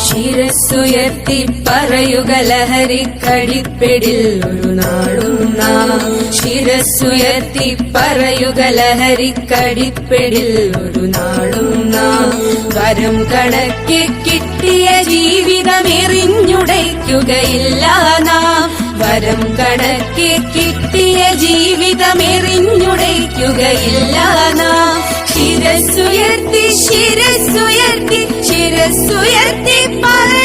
ശിരസ്സുയർത്തി പറയുക ലഹരിക്കടിപ്പിടിൽ ഒരു നാടും നാം. ശിരസ്സുയർത്തി പറയുക ലഹരിക്കടിപ്പിടിൽ ഒരു നാടും നാം. വരം കണക്കെ കിട്ടിയ ജീവിതമെറിഞ്ഞുടയ്ക്കുകയില്ല നാം. വരം കണക്കെ കിട്ടിയ ജീവിതമെറിഞ്ഞുടയ്ക്കുകയില്ല നാം. ശിരസ്സുയർത്തി ശിരസ്സുയർത്തി ശിരസ്സുയർത്തി പറ